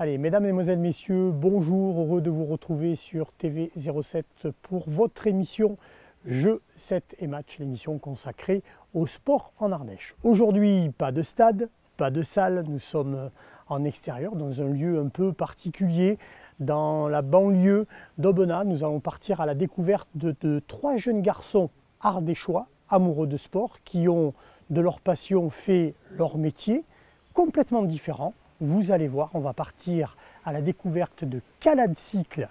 Allez, mesdames, mesdemoiselles, messieurs, bonjour, heureux de vous retrouver sur TV07 pour votre émission Jeux, 7 et match, l'émission consacrée au sport en Ardèche. Aujourd'hui, pas de stade, pas de salle, nous sommes en extérieur, dans un lieu un peu particulier, dans la banlieue d'Aubenas. Nous allons partir à la découverte de 3 jeunes garçons ardéchois, amoureux de sport, qui ont de leur passion fait leur métier, complètement différent. Vous allez voir, on va partir à la découverte de Calade Cycle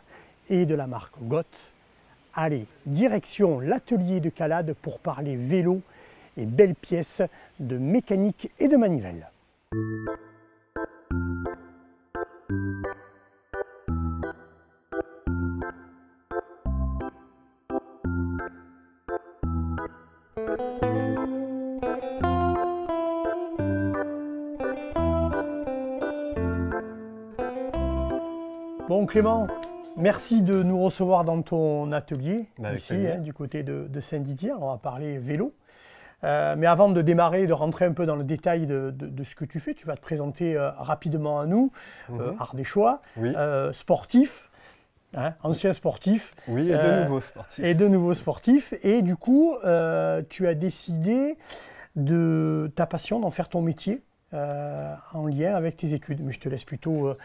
et de la marque GOT. Allez, direction l'atelier de Calade pour parler vélo et belles pièces de mécanique et de manivelle. Bon Clément, merci de nous recevoir dans ton atelier, ici, du côté de Saint-Didier. On va parler vélo. Mais avant de démarrer, de rentrer un peu dans le détail de ce que tu fais, tu vas te présenter rapidement à nous, ardéchois, oui. Sportif, hein, ancien sportif. Oui, et de nouveaux sportifs. Et de nouveaux sportifs. Et du coup, tu as décidé de ta passion d'en faire ton métier. En lien avec tes études. Mais je te laisse plutôt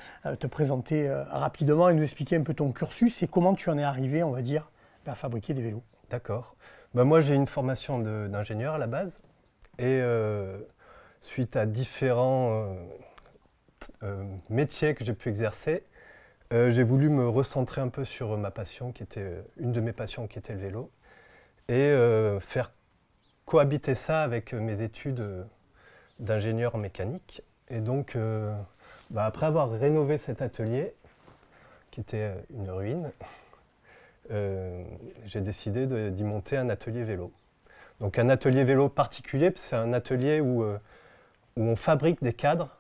te présenter rapidement et nous expliquer un peu ton cursus et comment tu en es arrivé, on va dire, à fabriquer des vélos. D'accord. Ben moi, j'ai une formation d'ingénieur à la base et suite à différents métiers que j'ai pu exercer, j'ai voulu me recentrer un peu sur ma passion, qui était une de mes passions, qui était le vélo, et faire cohabiter ça avec mes études d'ingénieur en mécanique. Et donc, après avoir rénové cet atelier, qui était une ruine, j'ai décidé d'y monter un atelier vélo. Donc un atelier vélo particulier, c'est un atelier où on fabrique des cadres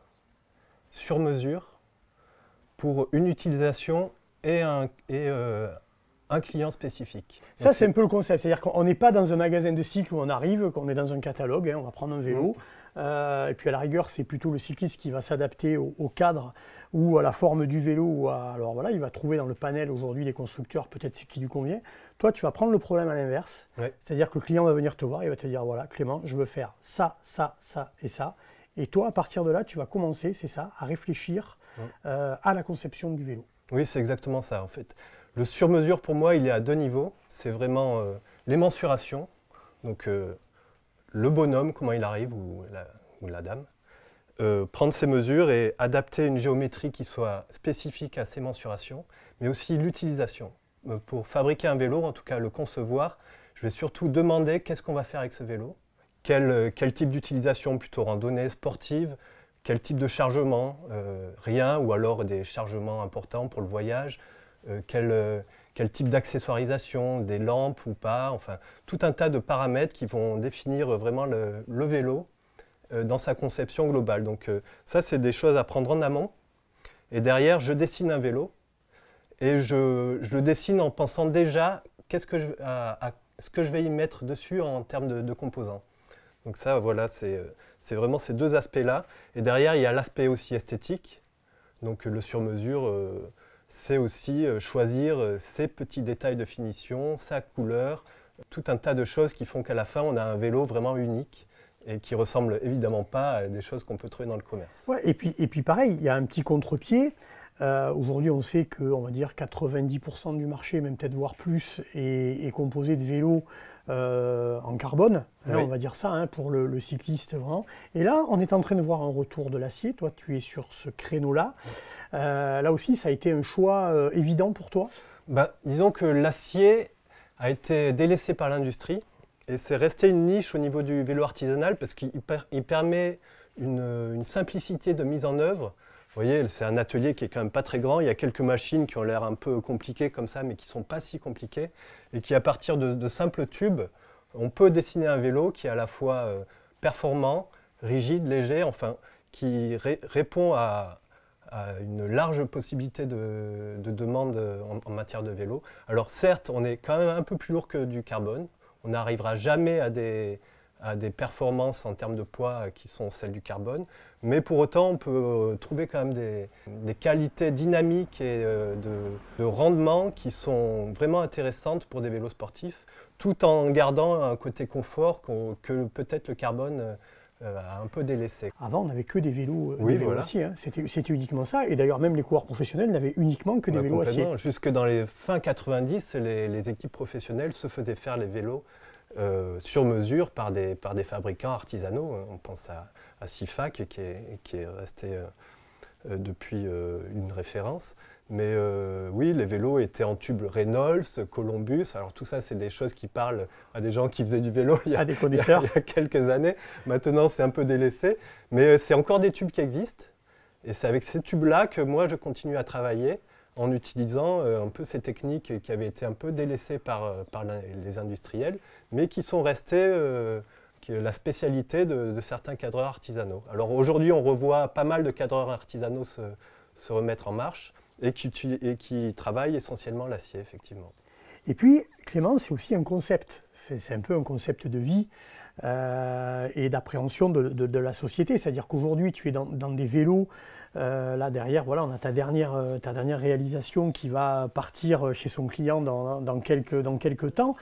sur mesure pour une utilisation et un client spécifique. Ça, c'est un peu le concept. C'est-à-dire qu'on n'est pas dans un magasin de cycle où on arrive, qu'on est dans un catalogue, hein, on va prendre un vélo. Et puis à la rigueur, c'est plutôt le cycliste qui va s'adapter au cadre ou à la forme du vélo. Alors voilà, il va trouver dans le panel aujourd'hui des constructeurs peut-être ce qui lui convient. Toi, tu vas prendre le problème à l'inverse. Ouais. C'est-à-dire que le client va venir te voir, il va te dire voilà, Clément, je veux faire ça, ça, ça et ça. Et toi, à partir de là, tu vas commencer, c'est ça, à réfléchir à la conception du vélo. Oui, c'est exactement ça en fait. Le sur-mesure pour moi, il est à 2 niveaux. C'est vraiment les mensurations. Donc le bonhomme, comment il arrive, ou la dame, prendre ses mesures et adapter une géométrie qui soit spécifique à ses mensurations, mais aussi l'utilisation. Pour fabriquer un vélo, en tout cas le concevoir, je vais surtout demander qu'est-ce qu'on va faire avec ce vélo, quel type d'utilisation, plutôt randonnée, sportive, quel type de chargement, rien, ou alors des chargements importants pour le voyage, quel type d'accessoirisation, des lampes ou pas, enfin tout un tas de paramètres qui vont définir vraiment le vélo dans sa conception globale. Donc ça, c'est des choses à prendre en amont. Et derrière, je dessine un vélo et je le dessine en pensant déjà ce que je vais y mettre dessus en termes de composants. Donc ça, voilà, c'est vraiment ces deux aspects-là. Et derrière, il y a l'aspect aussi esthétique. Donc le sur-mesure, c'est aussi choisir ces petits détails de finition, sa couleur, tout un tas de choses qui font qu'à la fin, on a un vélo vraiment unique et qui ne ressemble évidemment pas à des choses qu'on peut trouver dans le commerce. Ouais, et puis pareil, il y a un petit contre-pied. Aujourd'hui, on sait que, on va dire, 90% du marché, même peut-être voire plus, est composé de vélos en carbone, oui. On va dire ça, hein, pour le cycliste vraiment. Et là, on est en train de voir un retour de l'acier. Toi, tu es sur ce créneau-là. Là aussi, ça a été un choix évident pour toi? Disons que l'acier a été délaissé par l'industrie et c'est resté une niche au niveau du vélo artisanal parce qu'il permet une simplicité de mise en œuvre. Vous voyez, c'est un atelier qui est quand même pas très grand. Il y a quelques machines qui ont l'air un peu compliquées comme ça, mais qui ne sont pas si compliquées. Et qui, à partir de simples tubes, on peut dessiner un vélo qui est à la fois performant, rigide, léger, enfin, qui répond à une large possibilité de demande en matière de vélo. Alors certes, on est quand même un peu plus lourd que du carbone. On n'arrivera jamais à a des performances en termes de poids qui sont celles du carbone, mais pour autant on peut trouver quand même des qualités dynamiques et de rendement qui sont vraiment intéressantes pour des vélos sportifs, tout en gardant un côté confort que peut-être le carbone a un peu délaissé. Avant, on n'avait que des vélos, oui, des vélos voilà. acier, hein. C'était uniquement ça. Et d'ailleurs, même les coureurs professionnels n'avaient uniquement que des vélos acier. Jusque dans les fin 90, les équipes professionnelles se faisaient faire les vélos sur mesure par des fabricants artisanaux. On pense à Sifac qui est resté depuis une référence. Mais oui, les vélos étaient en tube Reynolds, Columbus. Alors tout ça, c'est des choses qui parlent à des gens qui faisaient du vélo il y a quelques années. Maintenant, c'est un peu délaissé. Mais c'est encore des tubes qui existent. Et c'est avec ces tubes-là que moi, je continue à travailler en utilisant un peu ces techniques qui avaient été un peu délaissées par les industriels, mais qui sont restées la spécialité de certains cadreurs artisanaux. Alors aujourd'hui, on revoit pas mal de cadreurs artisanaux se remettre en marche et qui travaillent essentiellement l'acier, effectivement. Et puis, Clément, c'est aussi un concept. C'est un peu un concept de vie et d'appréhension de la société. C'est-à-dire qu'aujourd'hui, tu es dans des vélos. Là derrière, voilà, on a ta dernière réalisation qui va partir chez son client dans quelques temps.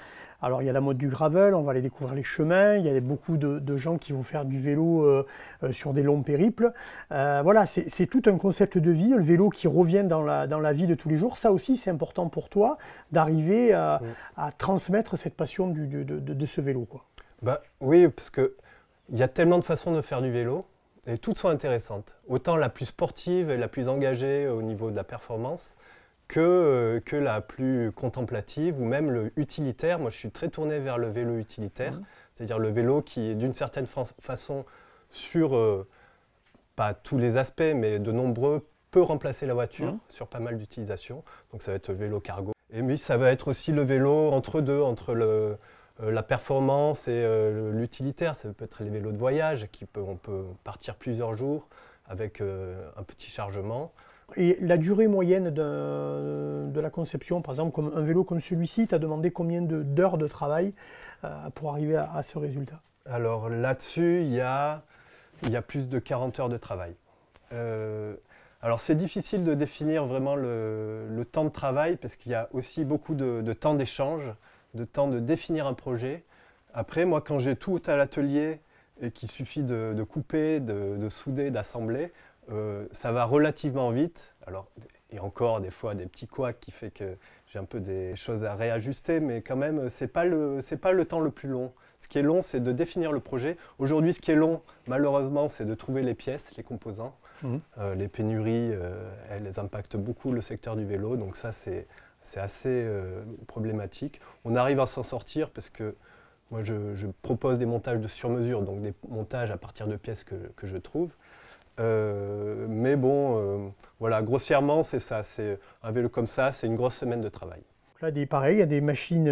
Alors il y a la mode du gravel, on va aller découvrir les chemins, il y a beaucoup de gens qui vont faire du vélo sur des longs périples. Voilà, c'est tout un concept de vie, le vélo qui revient dans la vie de tous les jours. Ça aussi, c'est important pour toi d'arriver à transmettre cette passion de ce vélo, quoi. Bah, oui, parce qu'il y a tellement de façons de faire du vélo. Et toutes sont intéressantes, autant la plus sportive et la plus engagée au niveau de la performance que la plus contemplative ou même le utilitaire. Moi, je suis très tourné vers le vélo utilitaire, c'est-à-dire le vélo qui, d'une certaine façon, sur pas tous les aspects, mais de nombreux, peut remplacer la voiture sur pas mal d'utilisations. Donc ça va être le vélo cargo. Et oui, ça va être aussi le vélo entre deux, entre la performance et l'utilitaire. Ça peut être les vélos de voyage, on peut partir plusieurs jours avec un petit chargement. Et la durée moyenne de la conception, par exemple, comme un vélo comme celui-ci, tu as demandé combien d'heures de travail pour arriver à ce résultat? Alors là-dessus, il y a plus de 40 heures de travail. Alors c'est difficile de définir vraiment le temps de travail parce qu'il y a aussi beaucoup de temps d'échange, de temps de définir un projet. Après, moi, quand j'ai tout à l'atelier et qu'il suffit de couper, de souder, d'assembler, ça va relativement vite. Alors, il y a encore des fois des petits couacs qui fait que j'ai un peu des choses à réajuster, mais quand même, c'est pas le temps le plus long. Ce qui est long, c'est de définir le projet. Aujourd'hui, ce qui est long, malheureusement, c'est de trouver les pièces, les composants. Les pénuries, elles impactent beaucoup le secteur du vélo, donc ça, c'est assez problématique. On arrive à s'en sortir parce que moi, je propose des montages de sur-mesure, donc des montages à partir de pièces que je trouve. Mais bon, voilà, grossièrement, c'est ça. C'est un vélo comme ça, c'est une grosse semaine de travail. Là, pareil, il y a des machines,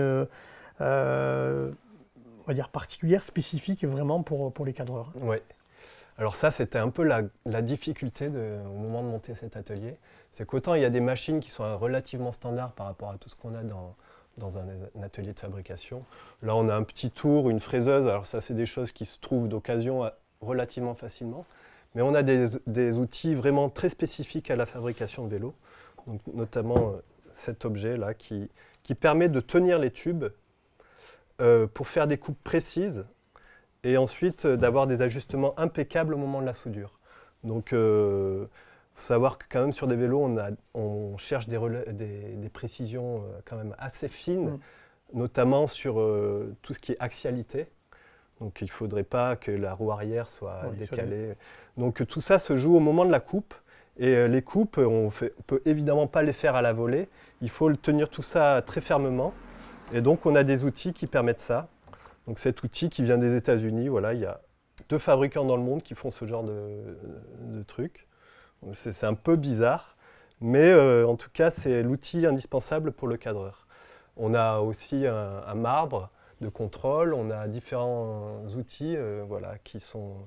on va dire particulières, spécifiques vraiment pour les cadreurs. Oui. Alors ça, c'était un peu la difficulté au moment de monter cet atelier. C'est qu'autant il y a des machines qui sont relativement standards par rapport à tout ce qu'on a dans un atelier de fabrication. Là, on a un petit tour, une fraiseuse. Alors ça, c'est des choses qui se trouvent d'occasion relativement facilement. Mais on a des outils vraiment très spécifiques à la fabrication de vélos. Donc, notamment cet objet-là qui permet de tenir les tubes pour faire des coupes précises et ensuite d'avoir des ajustements impeccables au moment de la soudure. Donc, faut savoir que quand même sur des vélos, on cherche des précisions quand même assez fines, notamment sur tout ce qui est axialité. Donc il ne faudrait pas que la roue arrière soit décalée. Donc tout ça se joue au moment de la coupe. Et les coupes, on ne peut évidemment pas les faire à la volée. Il faut tenir tout ça très fermement. Et donc on a des outils qui permettent ça. Donc cet outil qui vient des États-Unis, voilà, il y a 2 fabricants dans le monde qui font ce genre de truc. C'est un peu bizarre, mais en tout cas c'est l'outil indispensable pour le cadreur. On a aussi un marbre de contrôle, on a différents outils voilà, qui sont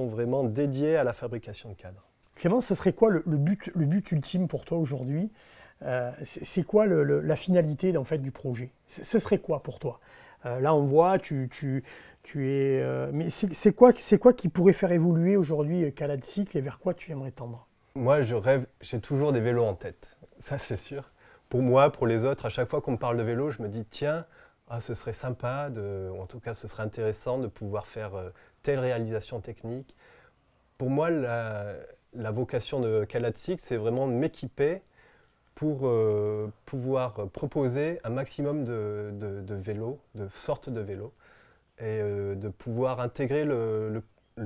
vraiment dédiés à la fabrication de cadres. Clément, ce serait quoi le but ultime pour toi aujourd'hui? C'est quoi la finalité en fait, du projet? Ce serait quoi pour toi? Là, on voit, tu es. Mais c'est quoi qui pourrait faire évoluer aujourd'hui Calade Cycle et vers quoi tu aimerais tendre? Moi, je rêve, j'ai toujours des vélos en tête, ça c'est sûr. Pour moi, pour les autres, à chaque fois qu'on me parle de vélo, je me dis tiens, ce serait sympa, ou en tout cas ce serait intéressant de pouvoir faire telle réalisation technique. Pour moi, la vocation de Calade Cycle, c'est vraiment de m'équiper pour pouvoir proposer un maximum de vélos, de sortes de vélos, et de pouvoir intégrer le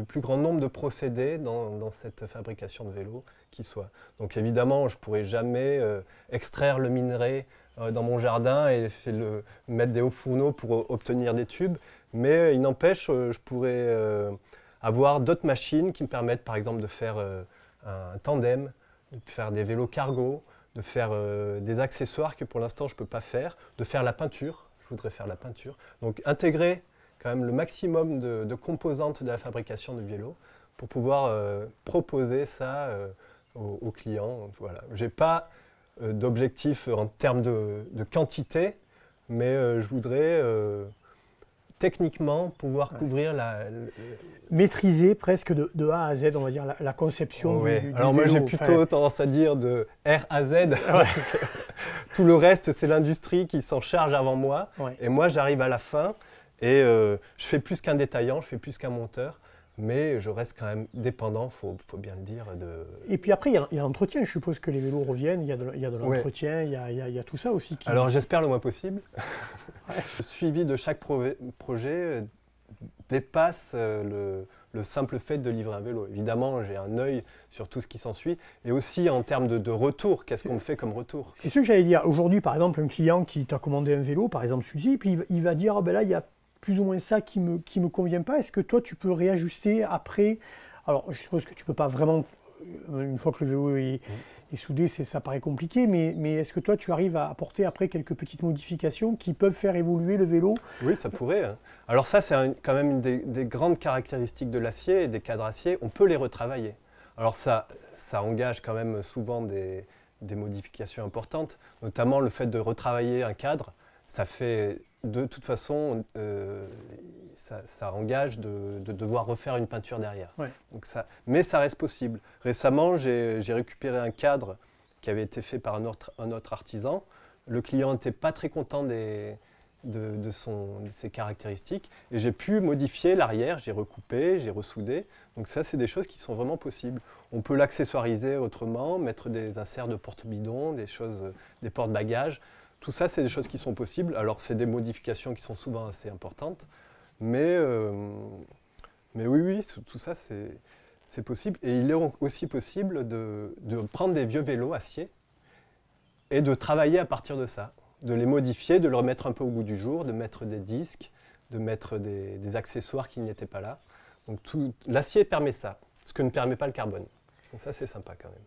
plus grand nombre de procédés dans cette fabrication de vélos qui soit. Donc évidemment, je ne pourrai jamais extraire le minerai dans mon jardin et mettre des hauts fourneaux pour obtenir des tubes, mais il n'empêche, je pourrais avoir d'autres machines qui me permettent par exemple de faire un tandem, de faire des vélos cargo, de faire des accessoires que pour l'instant je ne peux pas faire, de faire la peinture, je voudrais faire la peinture. Donc intégrer quand même le maximum de composantes de la fabrication de vélos pour pouvoir proposer ça aux clients. Voilà. Je n'ai pas d'objectif en termes de quantité, mais je voudrais techniquement pouvoir couvrir maîtriser presque de A à Z, on va dire, la conception du Alors moi, vélo. j'ai plutôt tendance à dire de R à Z. Tout le reste, c'est l'industrie qui s'en charge avant moi. Ouais. Et moi, j'arrive à la fin et je fais plus qu'un détaillant, je fais plus qu'un monteur. Mais je reste quand même dépendant, faut bien le dire. Et puis après, il y a l'entretien. Je suppose que les vélos reviennent, il y a de l'entretien, il y a tout ça aussi. Alors j'espère le moins possible. Le suivi de chaque projet dépasse le simple fait de livrer un vélo. Évidemment, j'ai un œil sur tout ce qui s'ensuit. Et aussi en termes de retour, qu'est-ce qu'on me fait comme retour? C'est ce que j'allais dire. Aujourd'hui, par exemple, un client qui t'a commandé un vélo, par exemple celui-ci, puis il va dire, là, il y a plus ou moins ça qui me convient pas. Est-ce que toi, tu peux réajuster après? Alors, je suppose que tu peux pas vraiment, une fois que le vélo est soudé, ça paraît compliqué, mais est-ce que toi, tu arrives à apporter après quelques petites modifications qui peuvent faire évoluer le vélo? Oui, ça pourrait. Hein. Alors ça, c'est quand même une des grandes caractéristiques de l'acier et des cadres acier. On peut les retravailler. Alors ça engage quand même souvent des modifications importantes, notamment le fait de retravailler un cadre. Ça fait de toute façon, ça engage de devoir refaire une peinture derrière. Ouais. Donc mais ça reste possible. Récemment, j'ai récupéré un cadre qui avait été fait par un autre artisan. Le client n'était pas très content de ses caractéristiques et j'ai pu modifier l'arrière, j'ai recoupé, j'ai ressoudé. Donc ça, c'est des choses qui sont vraiment possibles. On peut l'accessoiriser autrement, mettre des inserts de porte-bidon, des porte-bagages. Tout ça, c'est des choses qui sont possibles. Alors, c'est des modifications qui sont souvent assez importantes. Mais oui, tout ça, c'est possible. Et il est aussi possible de prendre des vieux vélos acier et de travailler à partir de ça, de les modifier, de les remettre un peu au goût du jour, de mettre des disques, de mettre des accessoires qui n'y étaient pas là. Donc, l'acier permet ça, ce que ne permet pas le carbone. Donc ça, c'est sympa quand même.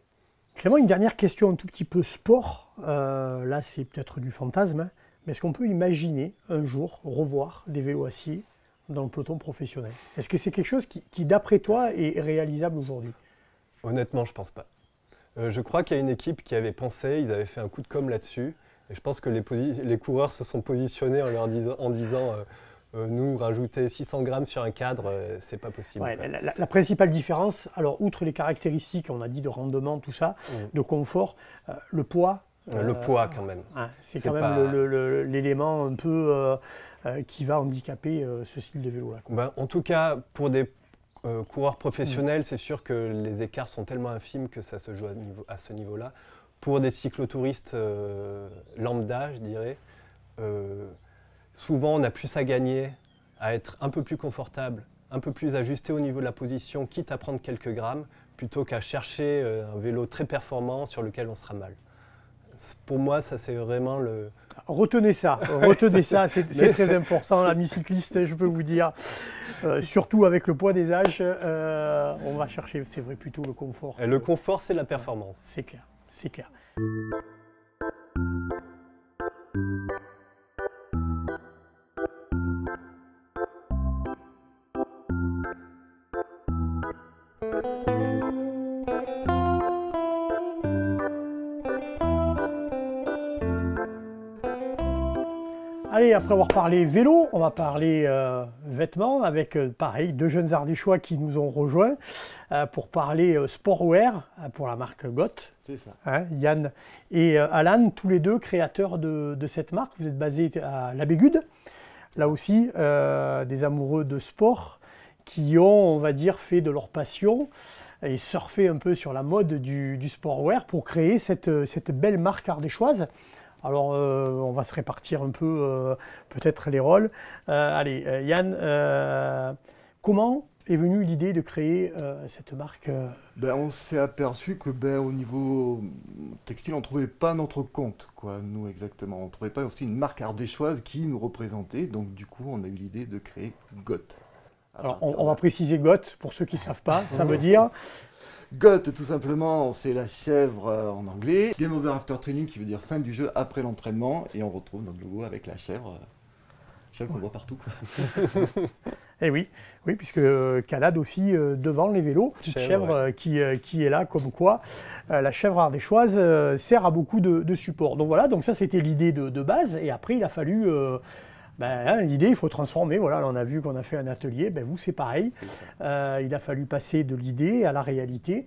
Clément, une dernière question un tout petit peu sport. Là, c'est peut-être du fantasme, hein, mais est-ce qu'on peut imaginer un jour revoir des vélos acier dans le peloton professionnel? Est-ce que c'est quelque chose qui d'après toi, est réalisable aujourd'hui? Honnêtement, je ne pense pas. Je crois qu'il y a une équipe qui avait pensé, ils avaient fait un coup de com' là-dessus, et je pense que les coureurs se sont positionnés en disant nous, rajouter 600 grammes sur un cadre, c'est pas possible. Ouais, la principale différence, alors outre les caractéristiques, on a dit de rendement, tout ça, de confort, le poids. Le poids quand même. C'est quand même l'élément un peu qui va handicaper ce style de vélo-là. Ben, en tout cas, pour des coureurs professionnels, c'est sûr que les écarts sont tellement infimes que ça se joue à ce niveau-là. Pour des cyclotouristes lambda, je dirais, souvent, on a plus à gagner à être un peu plus confortable, un peu plus ajusté au niveau de la position, quitte à prendre quelques grammes, plutôt qu'à chercher un vélo très performant sur lequel on sera mal. Pour moi, ça c'est vraiment le... Retenez ça, c'est très important, l'ami cycliste, je peux vous dire. Surtout avec le poids des âges, on va chercher, c'est vrai, plutôt le confort. Et le confort, c'est la performance. C'est clair, c'est clair. Allez, après avoir parlé vélo, on va parler vêtements avec, pareil, deux jeunes ardéchois qui nous ont rejoints pour parler sportwear pour la marque GOT. C'est ça. Hein, Yann et Alan, tous les deux créateurs de cette marque. Vous êtes basés à La Bégude, là aussi, des amoureux de sport qui ont, on va dire, fait de leur passion et surfé un peu sur la mode du sportwear pour créer cette belle marque ardéchoise. Alors, on va se répartir un peu, peut-être, les rôles. Allez, Yann, comment est venue l'idée de créer cette marque On s'est aperçu que au niveau textile, on ne trouvait pas notre compte, quoi, nous exactement. On ne trouvait pas aussi une marque ardéchoise qui nous représentait. Donc, du coup, on a eu l'idée de créer GOT. Alors, on va préciser GOT pour ceux qui ne savent pas. Ça veut dire... GOT, tout simplement, c'est la chèvre en anglais. Game over after training, qui veut dire fin du jeu après l'entraînement. Et on retrouve notre logo avec la chèvre. Chèvre qu'on voit partout. Et oui, puisque Calade aussi devant les vélos, petite chèvre qui est là, comme quoi la chèvre ardéchoise sert à beaucoup de supports. Donc voilà, donc ça c'était l'idée de base. Et après il a fallu... l'idée, il faut transformer. Voilà, là, on a vu qu'on a fait un atelier. Vous, c'est pareil. Il a fallu passer de l'idée à la réalité.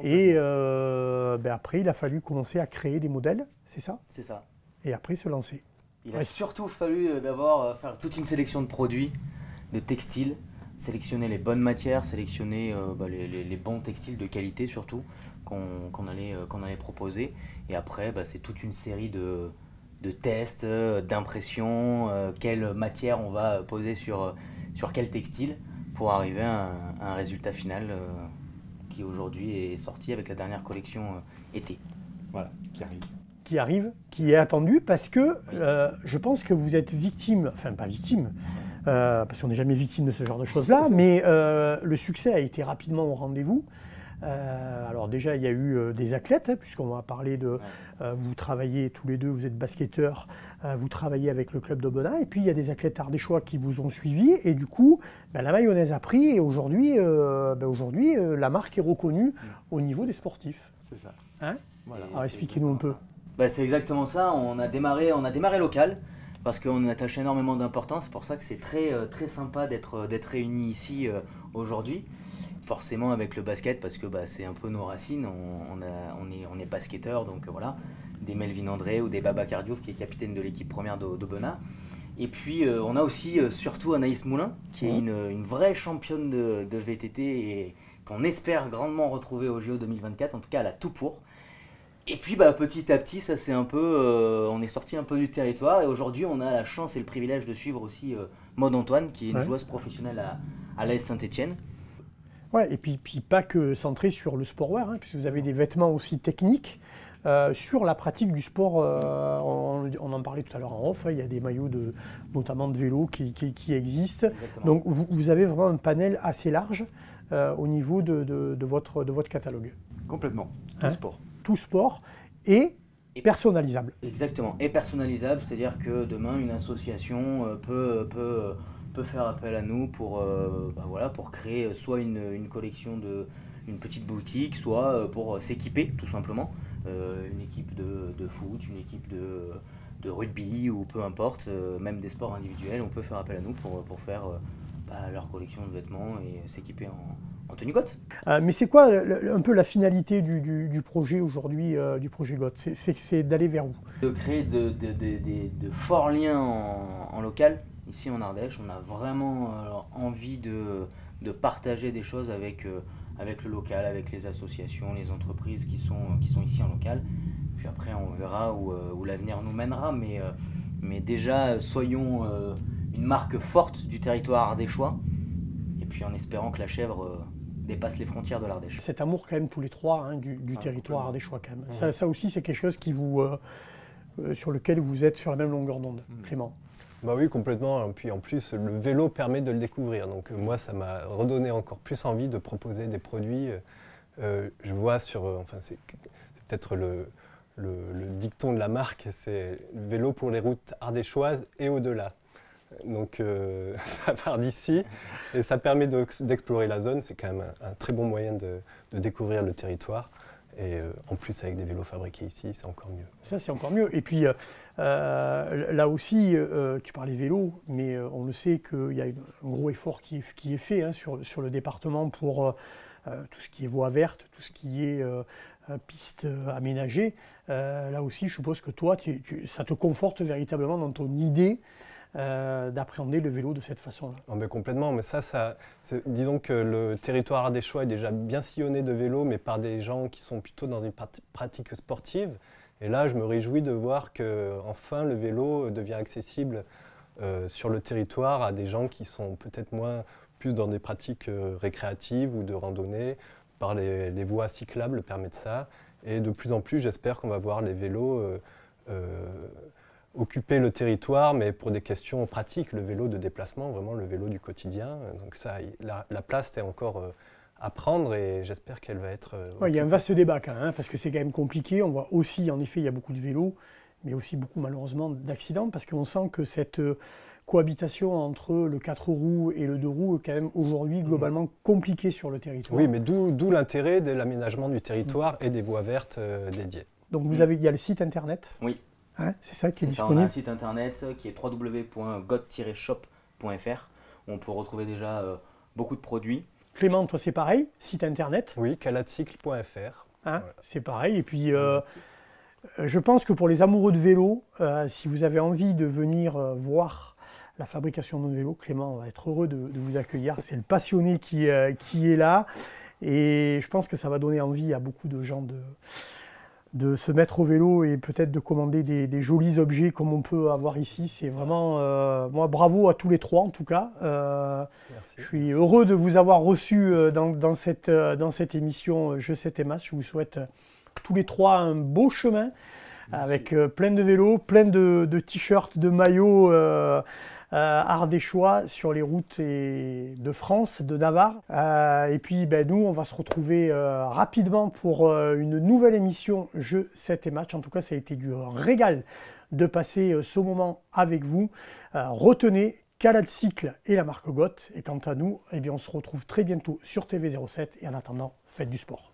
Et après, il a fallu commencer à créer des modèles, c'est ça? C'est ça. Et après, se lancer. Il a surtout fallu d'abord faire toute une sélection de produits, de textiles, sélectionner les bonnes matières, sélectionner les bons textiles de qualité surtout qu'on allait proposer. Et après, c'est toute une série de tests, d'impressions, quelle matière on va poser sur quel textile pour arriver à un résultat final qui aujourd'hui est sorti avec la dernière collection été. Voilà, qui est attendu parce que je pense que vous êtes victime, enfin pas victime, parce qu'on n'est jamais victime de ce genre de choses-là, mais le succès a été rapidement au rendez-vous. Alors déjà, il y a eu des athlètes, puisqu'on va parler de... vous travaillez tous les deux, vous êtes basketteurs, vous travaillez avec le club d'Aubenas, et puis il y a des athlètes ardéchois qui vous ont suivi, et du coup, la mayonnaise a pris, et aujourd'hui, la marque est reconnue au niveau des sportifs. C'est ça. Hein? Voilà. Alors expliquez-nous un peu. C'est exactement ça, on a démarré local, parce qu'on attache énormément d'importance, c'est pour ça que c'est très, très sympa d'être réunis ici aujourd'hui. Forcément avec le basket, parce que c'est un peu nos racines, on est basketteurs, donc voilà, des Melvin André ou des Babacar Diouf qui est capitaine de l'équipe première d'Aubenas. Et puis on a aussi surtout Anaïs Moulin, qui est une vraie championne de VTT et qu'on espère grandement retrouver au JO 2024, en tout cas elle a tout pour. Et puis petit à petit, ça c'est un peu, on est sorti un peu du territoire, et aujourd'hui on a la chance et le privilège de suivre aussi Maud Antoine, qui est une joueuse professionnelle à l'AS Saint-Etienne. Ouais, et puis pas que centré sur le sportwear, puisque vous avez des vêtements aussi techniques sur la pratique du sport. On en parlait tout à l'heure en off, il y a des maillots notamment de vélo qui existent. Exactement. Donc vous avez vraiment un panel assez large au niveau de votre catalogue. Complètement, tout sport. Tout sport et personnalisable. Exactement, et personnalisable, c'est-à-dire que demain une association peut faire appel à nous pour créer soit une collection une petite boutique, soit pour s'équiper tout simplement. Une équipe de foot, une équipe de rugby ou peu importe, même des sports individuels, on peut faire appel à nous pour faire leur collection de vêtements et s'équiper en tenue GOT. Mais c'est quoi un peu la finalité du projet aujourd'hui, du projet GOT? C'est d'aller vers où? De créer de forts liens en local. Ici en Ardèche, on a vraiment envie de partager des choses avec le local, avec les associations, les entreprises qui sont ici en local. Puis après, on verra où l'avenir nous mènera. Mais déjà, soyons une marque forte du territoire ardéchois. Et puis en espérant que la chèvre dépasse les frontières de l'Ardèche. Cet amour quand même tous les trois du territoire ardéchois quand même. Ouais. Ça aussi, c'est quelque chose qui sur lequel vous êtes sur la même longueur d'onde, Clément. Oui, complètement. Et puis en plus, le vélo permet de le découvrir. Donc moi, ça m'a redonné encore plus envie de proposer des produits. Je vois c'est peut-être le dicton de la marque, c'est le vélo pour les routes ardéchoises et au-delà. Donc ça part d'ici et ça permet d'explorer la zone. C'est quand même un très bon moyen de découvrir le territoire. Et en plus, avec des vélos fabriqués ici, c'est encore mieux. Ça, c'est encore mieux. Et puis, là aussi, tu parlais vélo, mais on le sait qu'il y a un gros effort qui est fait hein, sur le département pour tout ce qui est voie verte, tout ce qui est piste aménagée. Là aussi, je suppose que toi, ça te conforte véritablement dans ton idée d'appréhender le vélo de cette façon-là. Oh, mais complètement, mais disons que le territoire ardéchois est déjà bien sillonné de vélos, mais par des gens qui sont plutôt dans une pratique sportive. Et là, je me réjouis de voir qu'enfin le vélo devient accessible sur le territoire à des gens qui sont peut-être plus dans des pratiques récréatives ou de randonnée. Par les voies cyclables permettent ça. Et de plus en plus, j'espère qu'on va voir les vélos occuper le territoire, mais pour des questions pratiques, le vélo de déplacement, vraiment le vélo du quotidien. Donc ça, la place est encore à prendre et j'espère qu'elle va être... Ouais, il y a un vaste débat quand même, hein, parce que c'est quand même compliqué. On voit aussi, en effet, il y a beaucoup de vélos, mais aussi beaucoup malheureusement d'accidents, parce qu'on sent que cette cohabitation entre le 4 roues et le 2 roues est quand même aujourd'hui globalement compliquée sur le territoire. Oui, mais d'où l'intérêt de l'aménagement du territoire et des voies vertes dédiées. Donc il y a le site internet. Oui. Hein, c'est ça qui est disponible. On a un site internet qui est www.got-shop.fr où on peut retrouver déjà beaucoup de produits. Clément, toi c'est pareil, site internet. Oui, calatcycle.fr. Hein, voilà. C'est pareil. Et puis je pense que pour les amoureux de vélo, si vous avez envie de venir voir la fabrication de vélo, Clément va être heureux de vous accueillir. C'est le passionné qui est là. Et je pense que ça va donner envie à beaucoup de gens de se mettre au vélo et peut-être de commander des jolis objets comme on peut avoir ici. C'est vraiment, moi, bravo à tous les trois en tout cas. Merci. Je suis heureux de vous avoir reçu dans cette émission Je sais tes matchs. Je vous souhaite tous les trois un beau chemin. Merci. Avec plein de vélos, plein de t-shirts, de maillots ardéchois sur les routes de France, de Navarre. Et puis nous, on va se retrouver rapidement pour une nouvelle émission Je sais tes matchs. En tout cas, ça a été du régal de passer ce moment avec vous. Retenez Calatcycle et la marque GOT. Et quant à nous, on se retrouve très bientôt sur TV07. Et en attendant, faites du sport.